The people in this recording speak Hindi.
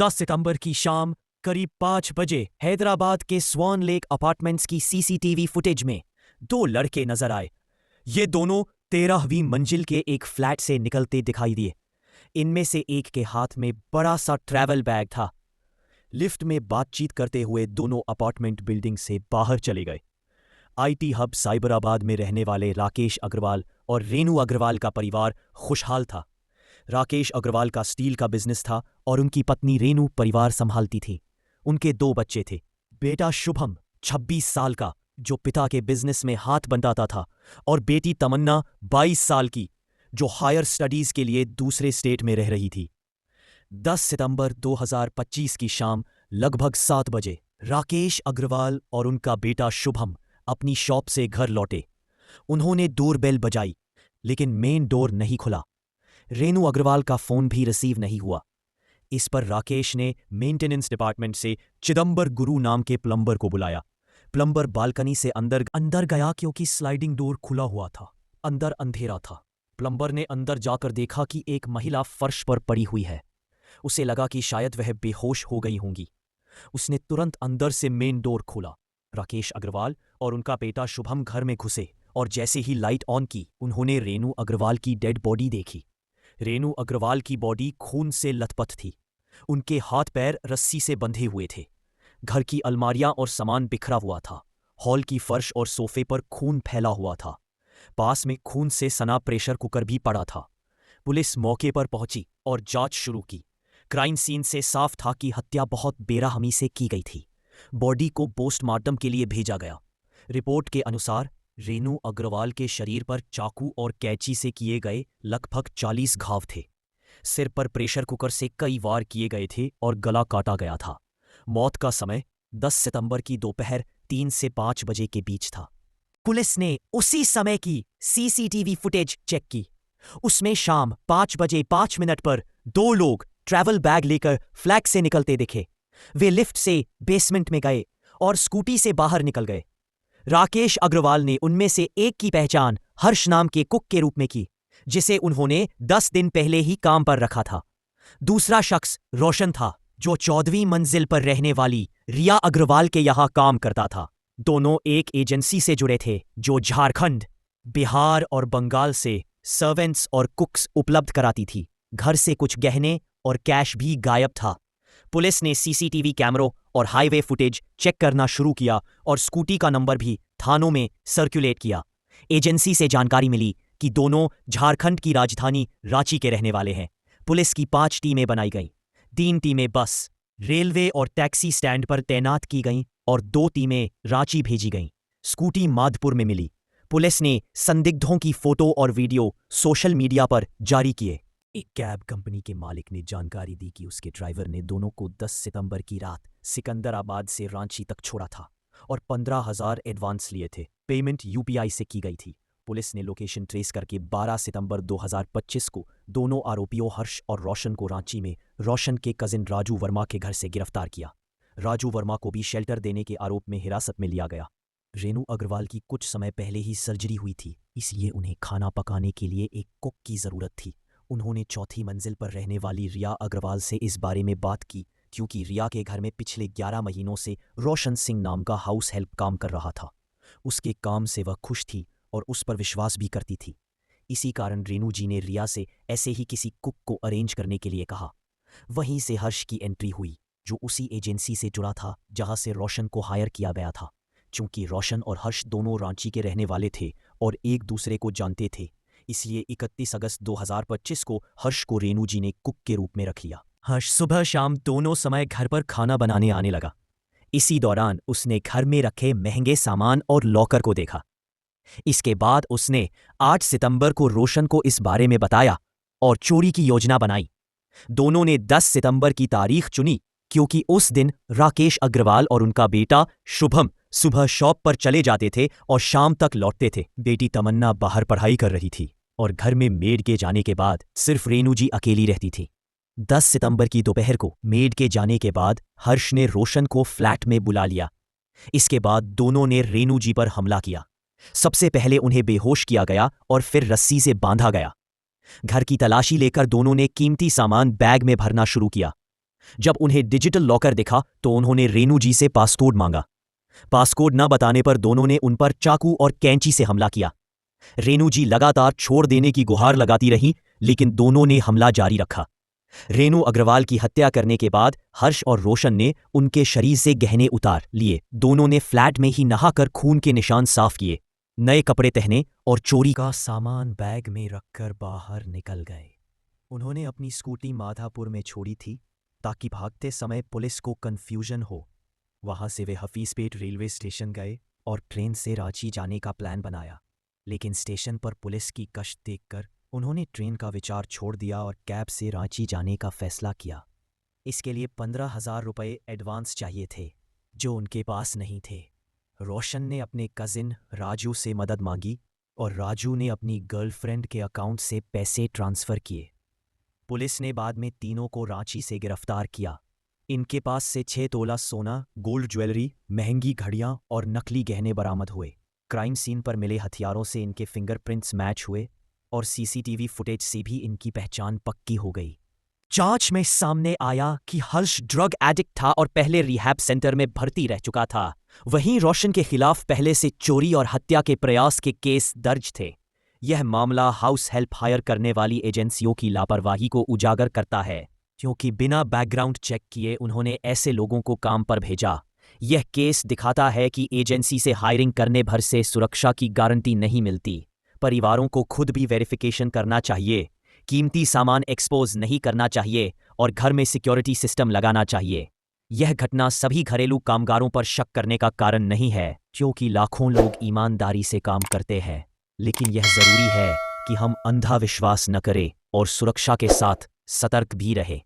10 सितंबर की शाम करीब 5 बजे हैदराबाद के स्वान लेक अपार्टमेंट्स की सीसीटीवी फुटेज में दो लड़के नजर आए। ये दोनों 13वीं मंजिल के एक फ्लैट से निकलते दिखाई दिए। इनमें से एक के हाथ में बड़ा सा ट्रैवल बैग था। लिफ्ट में बातचीत करते हुए दोनों अपार्टमेंट बिल्डिंग से बाहर चले गए। आईटी हब साइबराबाद में रहने वाले राकेश अग्रवाल और रेनू अग्रवाल का परिवार खुशहाल था। राकेश अग्रवाल का स्टील का बिजनेस था और उनकी पत्नी रेनू परिवार संभालती थी। उनके 2 बच्चे थे। बेटा शुभम 26 साल का, जो पिता के बिजनेस में हाथ बंटाता था, और बेटी तमन्ना 22 साल की, जो हायर स्टडीज के लिए दूसरे स्टेट में रह रही थी। 10 सितंबर 2025 की शाम लगभग 7 बजे राकेश अग्रवाल और उनका बेटा शुभम अपनी शॉप से घर लौटे। उन्होंने डोरबेल बजाई, लेकिन मेन डोर नहीं खुला। रेनू अग्रवाल का फोन भी रिसीव नहीं हुआ। इस पर राकेश ने मेंटेनेंस डिपार्टमेंट से चिदंबर गुरु नाम के प्लम्बर को बुलाया। प्लम्बर बालकनी से अंदर गया क्योंकि स्लाइडिंग डोर खुला हुआ था। अंदर अंधेरा था। प्लम्बर ने अंदर जाकर देखा कि एक महिला फर्श पर पड़ी हुई है। उसे लगा कि शायद वह बेहोश हो गई होंगी। उसने तुरंत अंदर से मेन डोर खोला। राकेश अग्रवाल और उनका बेटा शुभम घर में घुसे और जैसे ही लाइट ऑन की, उन्होंने रेनू अग्रवाल की डेड बॉडी देखी। रेनू अग्रवाल की बॉडी खून से लथपथ थी। उनके हाथ पैर रस्सी से बंधे हुए थे। घर की अलमारियां और सामान बिखरा हुआ था। हॉल की फर्श और सोफे पर खून फैला हुआ था। पास में खून से सना प्रेशर कुकर भी पड़ा था। पुलिस मौके पर पहुंची और जांच शुरू की। क्राइम सीन से साफ था कि हत्या बहुत बेरहमी से की गई थी। बॉडी को पोस्टमार्टम के लिए भेजा गया। रिपोर्ट के अनुसार रेनू अग्रवाल के शरीर पर चाकू और कैंची से किए गए लगभग 40 घाव थे। सिर पर प्रेशर कुकर से कई वार किए गए थे और गला काटा गया था। मौत का समय 10 सितंबर की दोपहर 3 से 5 बजे के बीच था। पुलिस ने उसी समय की सीसीटीवी फुटेज चेक की। उसमें शाम 5 बजे 5 मिनट पर 2 लोग ट्रैवल बैग लेकर फ्लैट से निकलते दिखे। वे लिफ्ट से बेसमेंट में गए और स्कूटी से बाहर निकल गए। राकेश अग्रवाल ने उनमें से एक की पहचान हर्ष नाम के कुक के रूप में की, जिसे उन्होंने 10 दिन पहले ही काम पर रखा था। दूसरा शख्स रोशन था, जो 14वीं मंजिल पर रहने वाली रिया अग्रवाल के यहां काम करता था। दोनों एक एजेंसी से जुड़े थे जो झारखंड, बिहार और बंगाल से सर्वेंट्स और कुक्स उपलब्ध कराती थी। घर से कुछ गहने और कैश भी गायब था। पुलिस ने सीसीटीवी कैमरों और हाईवे फुटेज चेक करना शुरू किया और स्कूटी का नंबर भी थानों में सर्कुलेट किया। एजेंसी से जानकारी मिली कि दोनों झारखंड की राजधानी रांची के रहने वाले हैं। पुलिस की 5 टीमें बनाई गईं। 3 टीमें बस, रेलवे और टैक्सी स्टैंड पर तैनात की गईं और 2 टीमें रांची भेजी गईं। स्कूटी माधपुर में मिली। पुलिस ने संदिग्धों की फोटो और वीडियो सोशल मीडिया पर जारी किए। एक कैब कंपनी के मालिक ने जानकारी दी कि उसके ड्राइवर ने दोनों को 10 सितंबर की रात सिकंदराबाद से रांची तक छोड़ा था और 15,000 एडवांस लिए थे। पेमेंट यूपीआई से की गई थी। पुलिस ने लोकेशन ट्रेस करके 12 सितंबर 2025 को दोनों आरोपियों हर्ष और रोशन को रांची में रोशन के कजिन राजू वर्मा के घर से गिरफ्तार किया। राजू वर्मा को भी शेल्टर देने के आरोप में हिरासत में लिया गया। रेनू अग्रवाल की कुछ समय पहले ही सर्जरी हुई थी, इसलिए उन्हें खाना पकाने के लिए एक कुक की जरूरत थी। उन्होंने 4थी मंजिल पर रहने वाली रिया अग्रवाल से इस बारे में बात की, क्योंकि रिया के घर में पिछले 11 महीनों से रोशन सिंह नाम का हाउस हेल्प काम कर रहा था। उसके काम से वह खुश थी और उस पर विश्वास भी करती थी। इसी कारण रेनू जी ने रिया से ऐसे ही किसी कुक को अरेंज करने के लिए कहा। वहीं से हर्ष की एंट्री हुई, जो उसी एजेंसी से जुड़ा था जहां से रोशन को हायर किया गया था। चूंकि रोशन और हर्ष दोनों रांची के रहने वाले थे और एक दूसरे को जानते थे, इसलिए 31 अगस्त 2025 को हर्ष को रेनू जी ने कुक के रूप में रख लिया। हर्ष सुबह शाम दोनों समय घर पर खाना बनाने आने लगा। इसी दौरान उसने घर में रखे महंगे सामान और लॉकर को देखा। इसके बाद उसने 8 सितंबर को रोशन को इस बारे में बताया और चोरी की योजना बनाई। दोनों ने 10 सितंबर की तारीख चुनी क्योंकि उस दिन राकेश अग्रवाल और उनका बेटा शुभम सुबह शॉप पर चले जाते थे और शाम तक लौटते थे। बेटी तमन्ना बाहर पढ़ाई कर रही थी और घर में मेड के जाने के बाद सिर्फ रेनू जी अकेली रहती थी। 10 सितंबर की दोपहर को मेड के जाने के बाद हर्ष ने रोशन को फ्लैट में बुला लिया। इसके बाद दोनों ने रेनू जी पर हमला किया। सबसे पहले उन्हें बेहोश किया गया और फिर रस्सी से बांधा गया। घर की तलाशी लेकर दोनों ने कीमती सामान बैग में भरना शुरू किया। जब उन्हें डिजिटल लॉकर दिखा तो उन्होंने रेनू जी से पासकोड मांगा। पासकोड न बताने पर दोनों ने उन पर चाकू और कैंची से हमला किया। रेनू जी लगातार छोड़ देने की गुहार लगाती रहीं, लेकिन दोनों ने हमला जारी रखा। रेनू अग्रवाल की हत्या करने के बाद हर्ष और रोशन ने उनके शरीर से गहने उतार लिए। दोनों ने फ्लैट में ही नहाकर खून के निशान साफ किए, नए कपड़े पहने और चोरी का सामान बैग में रखकर बाहर निकल गए। उन्होंने अपनी स्कूटी माधापुर में छोड़ी थी ताकि भागते समय पुलिस को कंफ्यूजन हो। वहां से वे हफीजपेट रेलवे स्टेशन गए और ट्रेन से रांची जाने का प्लान बनाया, लेकिन स्टेशन पर पुलिस की गश्त देखकर उन्होंने ट्रेन का विचार छोड़ दिया और कैब से रांची जाने का फैसला किया। इसके लिए 15,000 रुपये एडवांस चाहिए थे, जो उनके पास नहीं थे। रोशन ने अपने कजिन राजू से मदद मांगी और राजू ने अपनी गर्लफ्रेंड के अकाउंट से पैसे ट्रांसफ़र किए। पुलिस ने बाद में तीनों को रांची से गिरफ्तार किया। इनके पास से 6 तोला सोना, गोल्ड ज्वेलरी, महंगी घड़ियां और नकली गहने बरामद हुए। क्राइम सीन पर मिले हथियारों से इनके फिंगरप्रिंट्स मैच हुए और सीसीटीवी फुटेज से भी इनकी पहचान पक्की हो गई। जांच में सामने आया कि हर्ष ड्रग एडिक्ट था और पहले रिहैब सेंटर में भर्ती रह चुका था। वहीं रोशन के खिलाफ पहले से चोरी और हत्या के प्रयास के केस दर्ज थे। यह मामला हाउस हेल्प हायर करने वाली एजेंसियों की लापरवाही को उजागर करता है, क्योंकि बिना बैकग्राउंड चेक किए उन्होंने ऐसे लोगों को काम पर भेजा। यह केस दिखाता है कि एजेंसी से हायरिंग करने भर से सुरक्षा की गारंटी नहीं मिलती। परिवारों को खुद भी वेरिफिकेशन करना चाहिए, कीमती सामान एक्सपोज नहीं करना चाहिए और घर में सिक्योरिटी सिस्टम लगाना चाहिए। यह घटना सभी घरेलू कामगारों पर शक करने का कारण नहीं है, क्योंकि लाखों लोग ईमानदारी से काम करते हैं। लेकिन यह जरूरी है कि हम अंधा विश्वास न करें और सुरक्षा के साथ सतर्क भी रहें।